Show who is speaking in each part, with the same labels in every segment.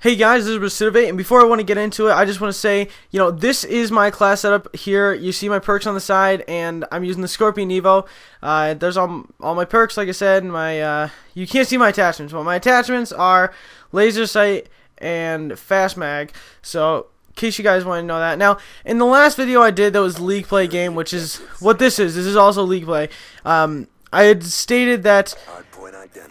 Speaker 1: Hey guys, this is Recidivate, and before I want to get into it, I just want to say, this is my class setup here. You see my perks on the side, and I'm using the Scorpion Evo. There's all my perks, like I said. You can't see my attachments, but my attachments are Laser Sight and Fast Mag. So, in case you guys want to know that. Now, in the last video I did, that was League Play game, which is what this is. This is also League Play. I had stated that,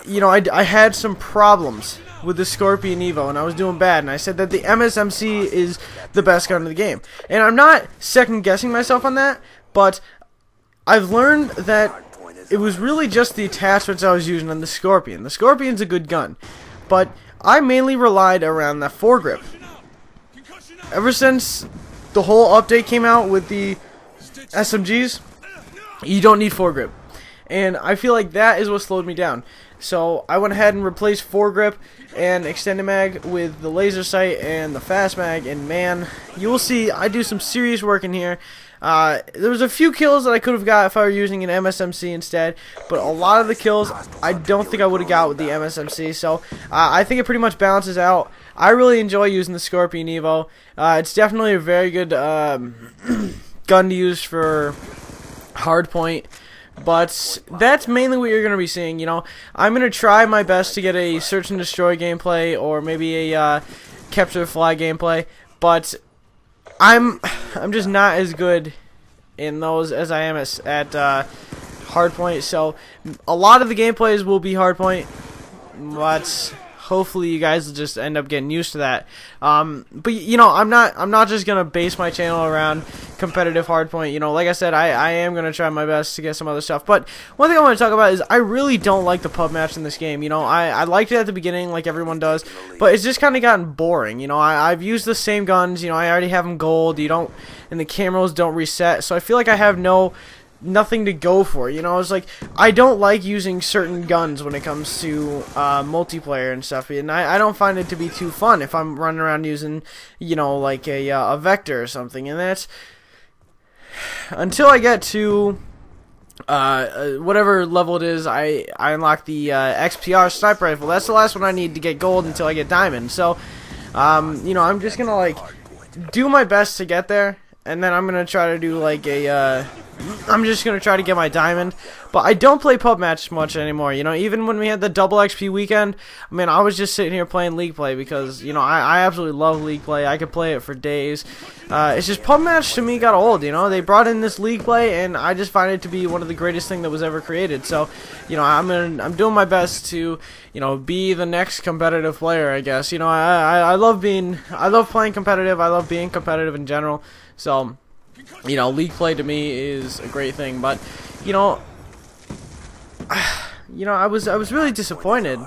Speaker 1: I had some problems with the Scorpion Evo, and I was doing bad, and I said that the MSMC is the best gun in the game. And I'm not second-guessing myself on that, but I've learned that it was really just the attachments I was using on the Scorpion. The Scorpion's a good gun, but I mainly relied around that foregrip. Ever since the whole update came out with the SMGs, you don't need foregrip. And I feel like that is what slowed me down. So I went ahead and replaced foregrip and extended mag with the laser sight and the fast mag, and man, you will see I do some serious work in here. There was a few kills that I could have got if I were using an MSMC instead, but a lot of the kills I don't think I would have got with the MSMC, so I think it pretty much balances out. I really enjoy using the Scorpion Evo. It's definitely a very good gun to use for hardpoint. But that's mainly what you're going to be seeing, I'm going to try my best to get a search and destroy gameplay, or maybe a capture the flag gameplay, but I'm just not as good in those as I am at hardpoint. So a lot of the gameplays will be hardpoint, but hopefully you guys will just end up getting used to that. But I'm not just gonna base my channel around competitive hardpoint. Like I said, I am gonna try my best to get some other stuff. But one thing I want to talk about is I really don't like the pub match in this game. I liked it at the beginning, like everyone does, but it's just kind of gotten boring. I've used the same guns. I already have them gold. And the cameras don't reset, so I feel like I have nothing to go for. It's like I don't like using certain guns when it comes to multiplayer and stuff, and I don't find it to be too fun if I'm running around using like a Vector or something. And that's until I get to whatever level it is. I unlock the XPR sniper rifle. That's the last one I need to get gold until I get diamond. So I'm just gonna like do my best to get there, and then I'm gonna try to do like I'm just going to try to get my diamond. But I don't play pub match much anymore. Even when we had the double XP weekend, I was just sitting here playing League Play because, I absolutely love League Play. I could play it for days. It's just pub match to me got old, They brought in this League Play, and I just find it to be one of the greatest things that was ever created. So, I'm doing my best to, be the next competitive player, I guess. I love playing competitive. I love being competitive in general. So, League Play to me is a great thing, but I was really disappointed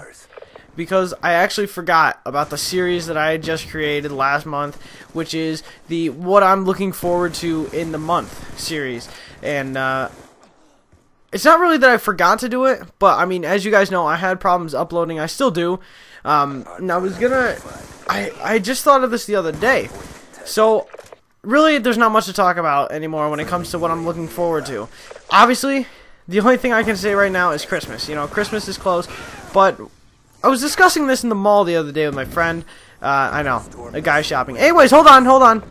Speaker 1: because I actually forgot about the series that I had just created last month, which is the what I'm looking forward to in the month series. And it's not really that I forgot to do it, but as you guys know, I had problems uploading. I still do. And I just thought of this the other day. So really, there's not much to talk about anymore when it comes to what I'm looking forward to. Obviously, the only thing I can say right now is Christmas. Christmas is close, but I was discussing this in the mall the other day with my friend. I know, a guy shopping. Anyways, hold on.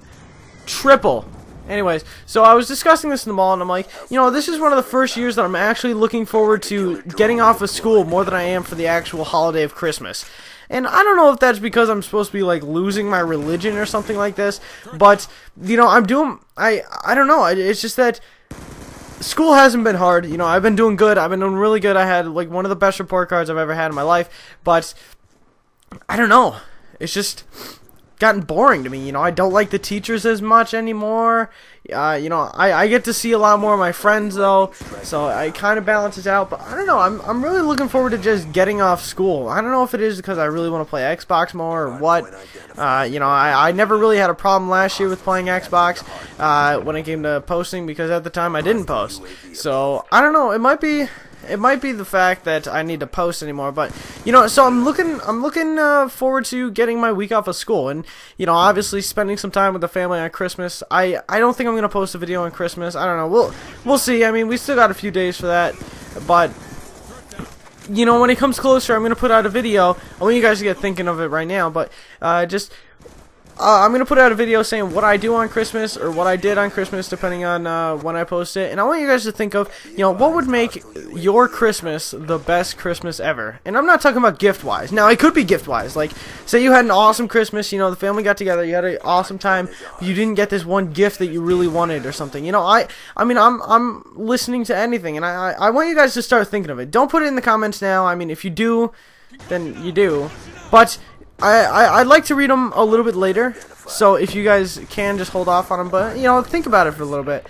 Speaker 1: Triple. Anyways, so I was discussing this in the mall, and I'm like, this is one of the first years that I'm actually looking forward to getting off of school more than I am for the actual holiday of Christmas. And I don't know if that's because I'm supposed to be like losing my religion or something like this, but I don't know. It's just that school hasn't been hard. I've been doing good. I've been doing really good. I had like one of the best report cards I've ever had in my life, but I don't know. It's just gotten boring to me. I don't like the teachers as much anymore. I get to see a lot more of my friends though, so it kind of balances out. But I don't know. I'm really looking forward to just getting off school. I don't know if it is because I really want to play Xbox more or what. I never really had a problem last year with playing Xbox when it came to posting, because at the time I didn't post. So I don't know. It might be the fact that I need to post anymore, but so I'm looking forward to getting my week off of school, and obviously spending some time with the family on Christmas. I don't think I'm gonna post a video on Christmas. I don't know. We'll see. We still got a few days for that, but you know, when it comes closer, I'm gonna put out a video. I want you guys to get thinking of it right now, but I'm gonna put out a video saying what I do on Christmas, or what I did on Christmas, depending on when I post it. And I want you guys to think of, you know, what would make your Christmas the best Christmas ever. And I'm not talking about gift-wise. Now, it could be gift-wise. Like, say you had an awesome Christmas, you know, the family got together, you had an awesome time, but you didn't get this one gift that you really wanted or something. You know, I mean, I'm listening to anything, and I want you guys to start thinking of it. Don't put it in the comments now. I mean, if you do, then you do. But I'd like to read them a little bit later, so if you guys can, just hold off on them, but, you know, think about it for a little bit.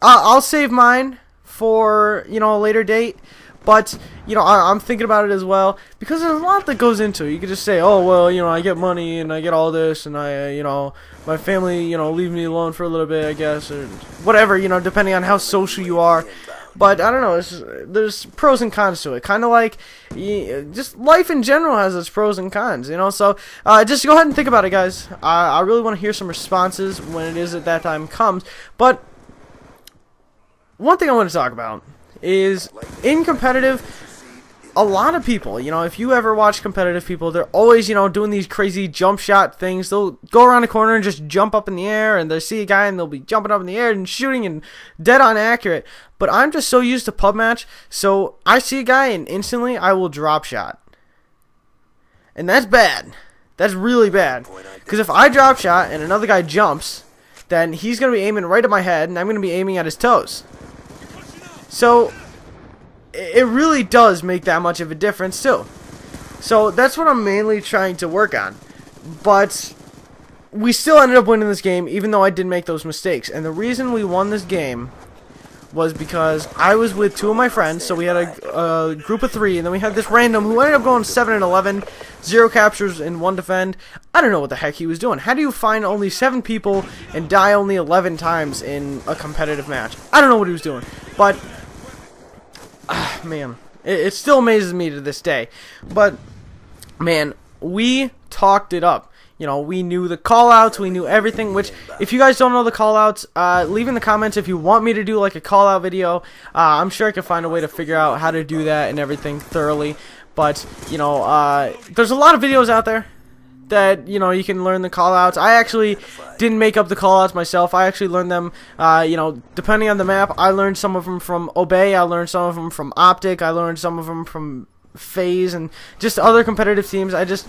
Speaker 1: I'll save mine for, you know, a later date, but, you know, I'm thinking about it as well, because there's a lot that goes into it. You could just say, oh, well, you know, I get money, and I get all this, and you know, my family, you know, leave me alone for a little bit, I guess, or whatever, you know, depending on how social you are. But, I don't know, there's pros and cons to it. Kind of like, just life in general has its pros and cons, you know? So, just go ahead and think about it, guys. I really want to hear some responses when it is that time comes. But, one thing I want to talk about is, in competitive, a lot of people, you know, if you ever watch competitive people, they're always, you know, doing these crazy jump shot things. They'll go around a corner and just jump up in the air, and they'll see a guy and they'll be jumping up in the air and shooting and dead on accurate. But I'm just so used to pub match, so I see a guy and instantly I will drop shot. And that's bad. That's really bad. Because if I drop shot and another guy jumps, then he's going to be aiming right at my head, and I'm going to be aiming at his toes. So it really does make that much of a difference too. So that's what I'm mainly trying to work on. But we still ended up winning this game, even though I did make those mistakes. And the reason we won this game was because I was with two of my friends. So we had a group of 3, and then we had this random who ended up going 7 and 11, 0 captures and 1 defend. I don't know what the heck he was doing. How do you find only 7 people and die only 11 times in a competitive match? I don't know what he was doing, but man, it still amazes me to this day. But man, we talked it up. You know, we knew the call-outs, we knew everything, which, if you guys don't know the call-outs, leave in the comments if you want me to do, like, a call-out video. I'm sure I can find a way to figure out how to do that and everything thoroughly. But, you know, there's a lot of videos out there that, you know, you can learn the call-outs. I actually didn't make up the call-outs myself. I actually learned them, you know, depending on the map. I learned some of them from Obey. I learned some of them from Optic. I learned some of them from FaZe and just other competitive teams. I just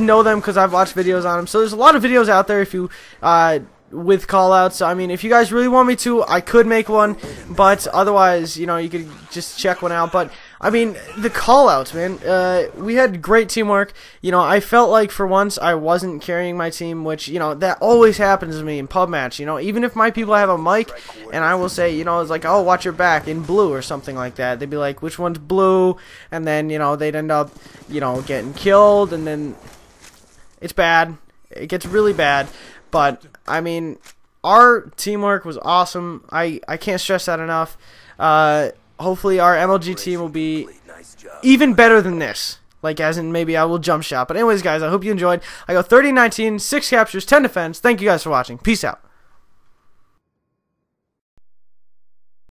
Speaker 1: know them because I've watched videos on them. So there's a lot of videos out there if you with callouts. So, I mean, if you guys really want me to, I could make one, but otherwise, you know, you could just check one out. But I mean, the callouts, man, we had great teamwork. You know, I felt like for once I wasn't carrying my team, which, you know, that always happens to me in pub match. You know, even if my people have a mic and I will say, you know, it's like, oh, watch your back in blue or something like that. They'd be like, which one's blue? And then, you know, they'd end up, you know, getting killed, and then it's bad. It gets really bad. But I mean, our teamwork was awesome. I can't stress that enough. Hopefully our MLG team will be even better than this. Like, as in, maybe I will jump shot. But anyways, guys, I hope you enjoyed. I go 30-19, 6 captures, 10 defense. Thank you guys for watching. Peace out.